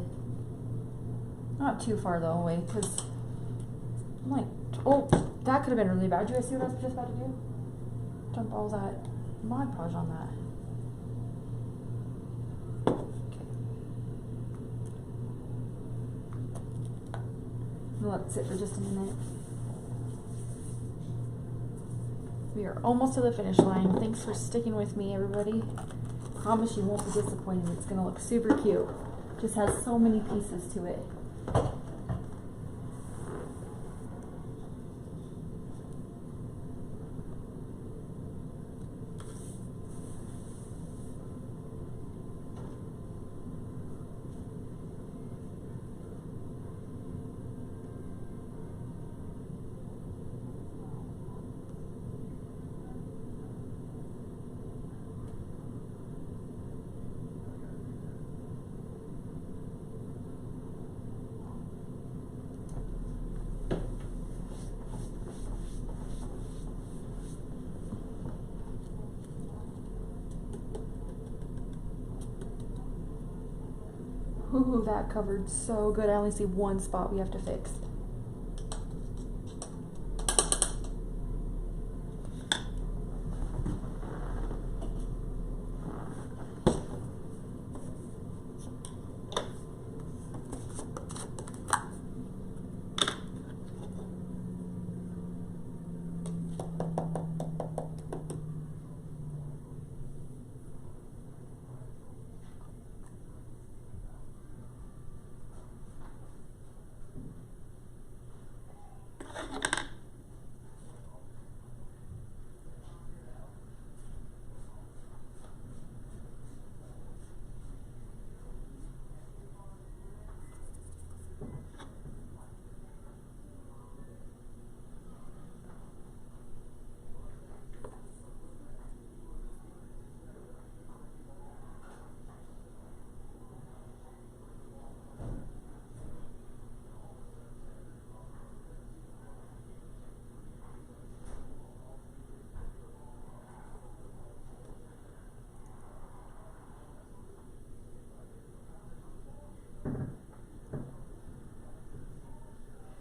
not too far though away, because I'm like, oh, that could have been really bad. Do you guys see what I was just about to do? Dump all that Mod Podge on that. gonna let it sit for just a minute. We are almost to the finish line. Thanks for sticking with me, everybody. Promise you won't be disappointed. It's gonna look super cute. Just has so many pieces to it. Ooh, that covered so good. I only see one spot we have to fix.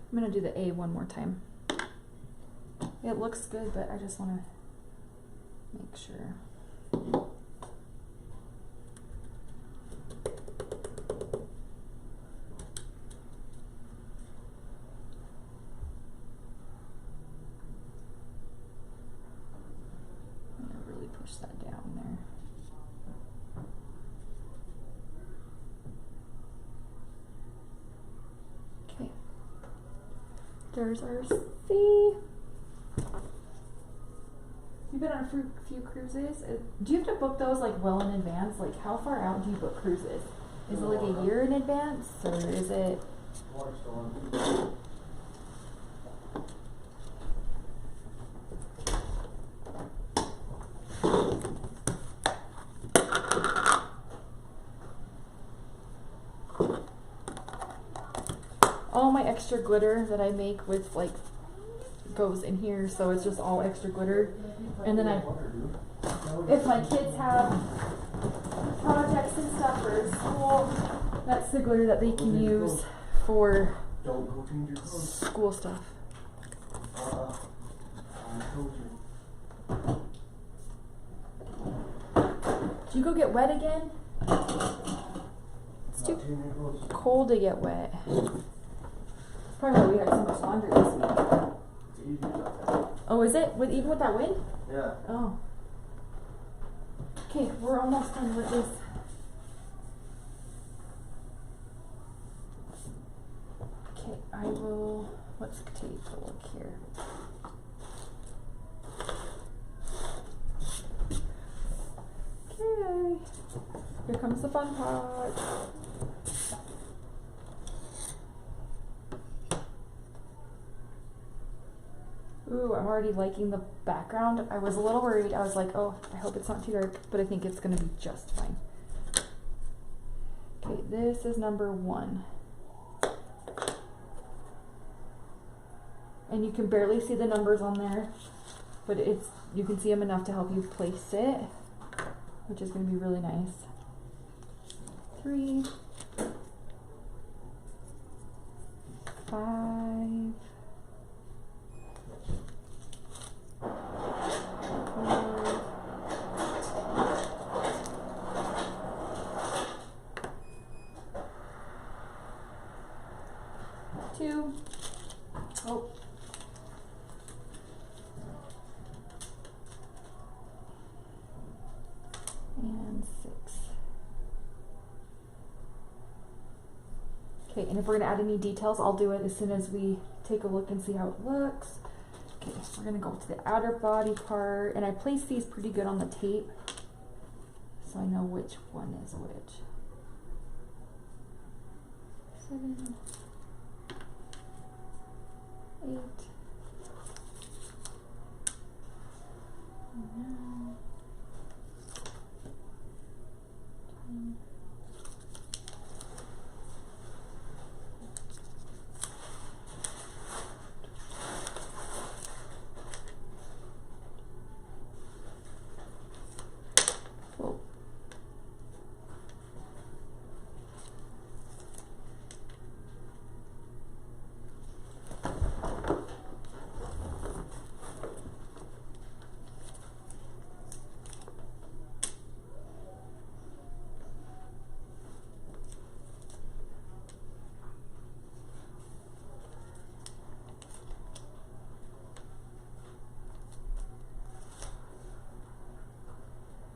I'm gonna do the A one more time. It looks good, but I just wanna make sure. I'm gonna really push that down there. Okay. There's our C. You've been on a few cruises. Do you have to book those like well in advance? Like how far out do you book cruises? Is it like a year in advance or is it? All my extra glitter that I make with like goes in here, so it's just all extra glitter. And then if my kids have projects and stuff for school, that's the glitter that they can use for school stuff. Did you go get wet again? It's too cold to get wet. Probably why we had so much laundry this week. Oh, is it? Even with that wind? Yeah. Oh. Okay, we're almost done with this. Okay, I will, let's take a look here. Okay, here comes the fun part. Ooh, I'm already liking the background. I was a little worried. I was like, oh, I hope it's not too dark, but I think it's gonna be just fine. Okay, this is number 1. And you can barely see the numbers on there, but you can see them enough to help you place it, which is gonna be really nice. 3, 5, 2, Oh. And 6. Okay, and if we're gonna add any details, I'll do it as soon as we take a look and see how it looks. Okay, we're gonna go to the outer body part, and I placed these pretty good on the tape, so I know which one is which. 7, 8, 9, 10. Whoa.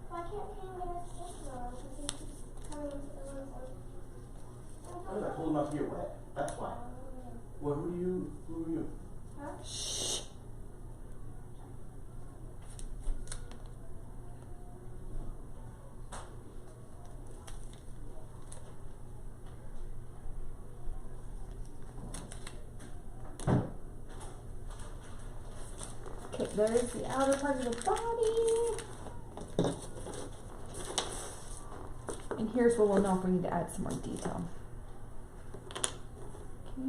Why can't Pam get his picture on? Because he keeps coming into the room. I told him not to get wet. That's why. Well, who are you? Huh? Shh. Okay, there's the outer part of the body. And here's where we'll know if we need to add some more detail. Okay.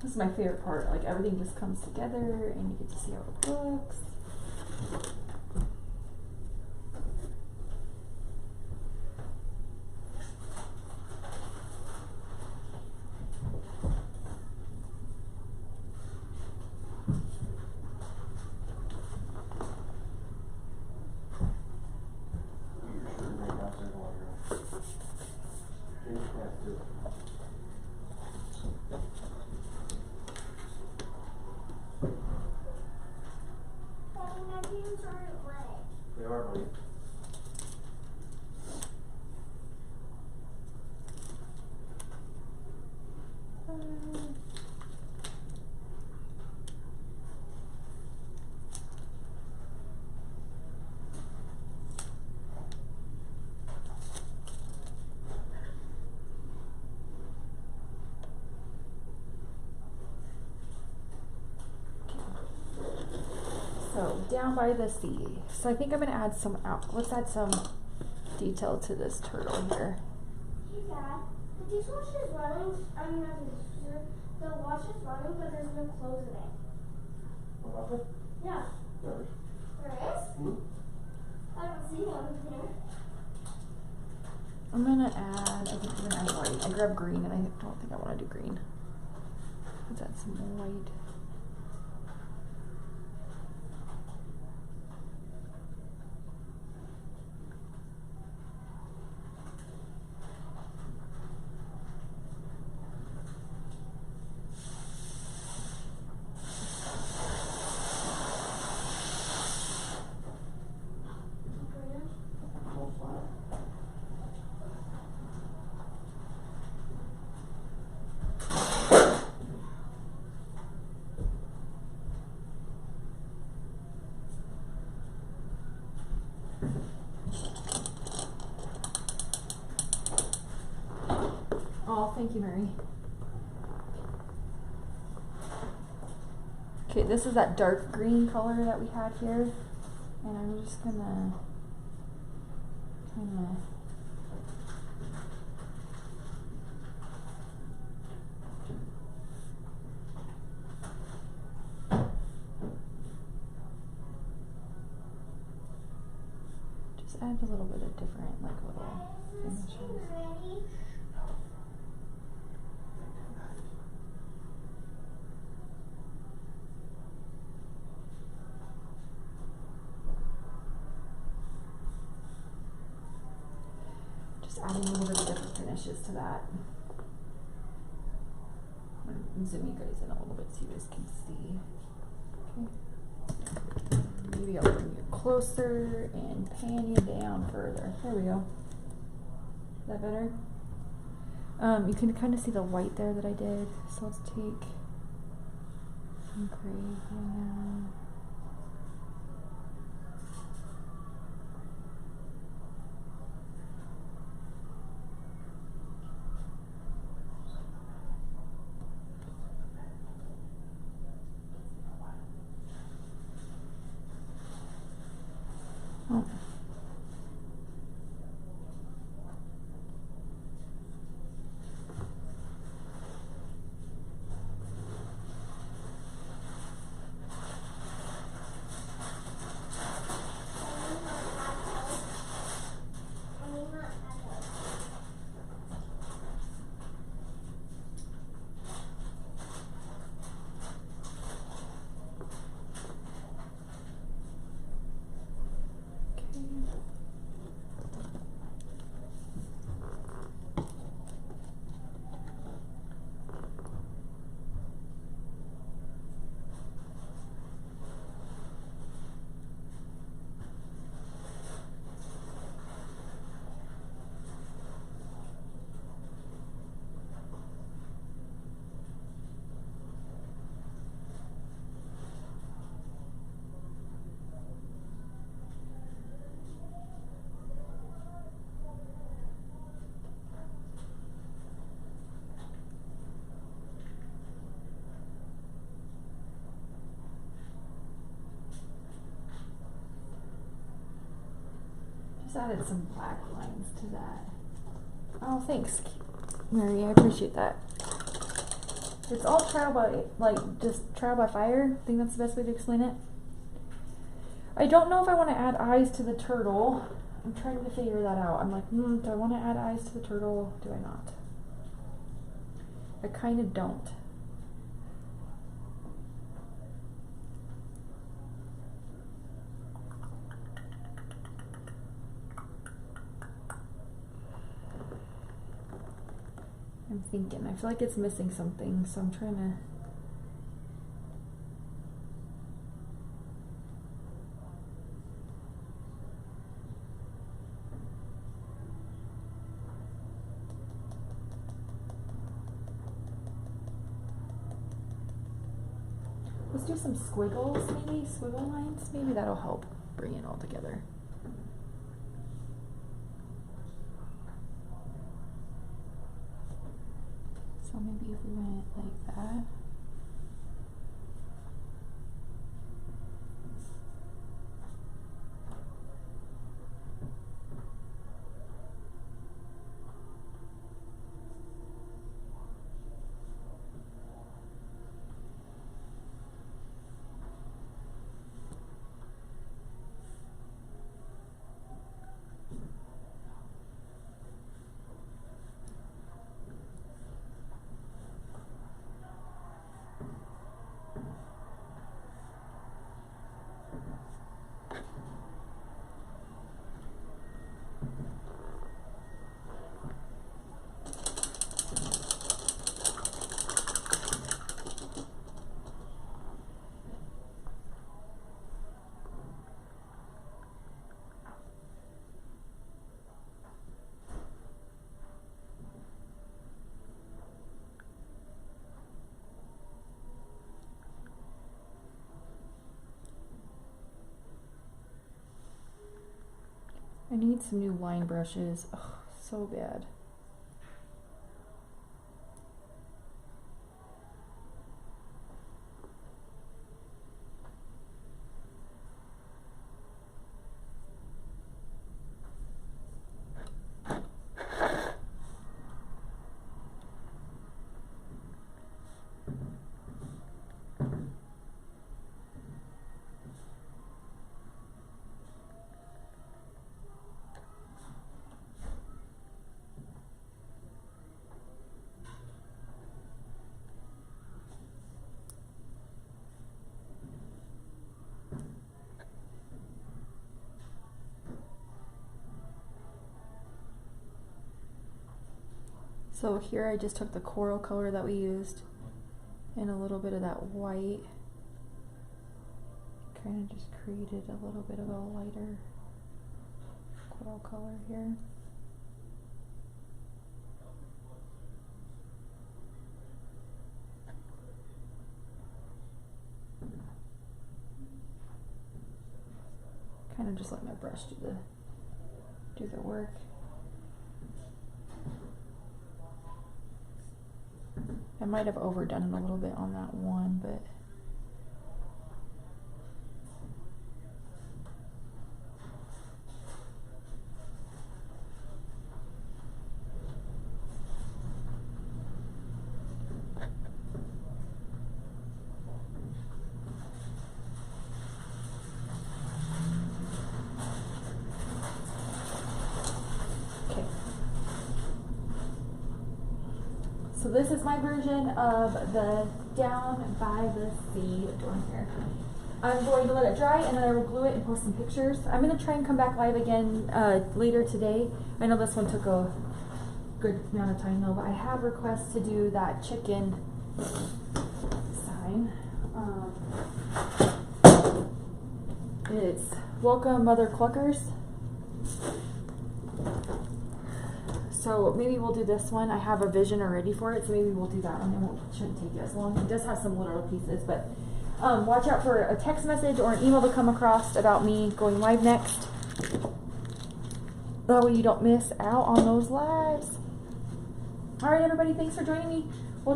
This is my favorite part, like everything just comes together and you get to see how it looks. They are, buddy. So down by the sea. So I think I'm gonna add some out. Let's add some detail to this turtle here. Hey Dad, the dishwasher is running. I mean, not the dishwasher. The washer's running, but there's no clothes in it. What about it? Yeah. There is. There is? Hmm? I don't see one in here. I'm gonna add, I think we're gonna add white. I grabbed green and I don't think I wanna do green. Let's add some white. Oh, thank you, Mary. Okay, this is that dark green color that we had here. And I'm just gonna kind of just add a little bit of different, like, little finishes. Adding a little bit of different finishes to that. I'm gonna zoom you guys in a little bit so you guys can see. Okay. Maybe I'll bring you closer and pan you down further. There we go. Is that better? You can kind of see the white there that I did. So let's take some gray here. Oh. Just added some black lines to that. Oh, thanks, Mary. I appreciate that. It's all trial by, just trial by fire. I think that's the best way to explain it. I don't know if I want to add eyes to the turtle. I'm trying to figure that out. I'm like, do I want to add eyes to the turtle? Do I not? I kind of don't. I'm thinking. I feel like it's missing something, so I'm trying to... Let's do some squiggles, maybe? Squiggle lines? Maybe that'll help bring it all together. So maybe if we went like that. need some new line brushes. Oh, so bad. So here I just took the coral color that we used and a little bit of that white. Kind of just created a little bit of a lighter coral color here. Kind of just let my brush do the work. I might have overdone it a little bit on that one, but so this is my version of the Down by the Sea doing here. I'm going to let it dry and then I will glue it and post some pictures. I'm going to try and come back live again later today. I know this one took a good amount of time though, but I have requests to do that chicken sign. It's Welcome Mother Cluckers. So maybe we'll do this one. I have a vision already for it, so maybe we'll do that one. It shouldn't take as long. It does have some literal pieces, but watch out for a text message or an email to come across about me going live next. That way you don't miss out on those lives. All right, everybody, thanks for joining me.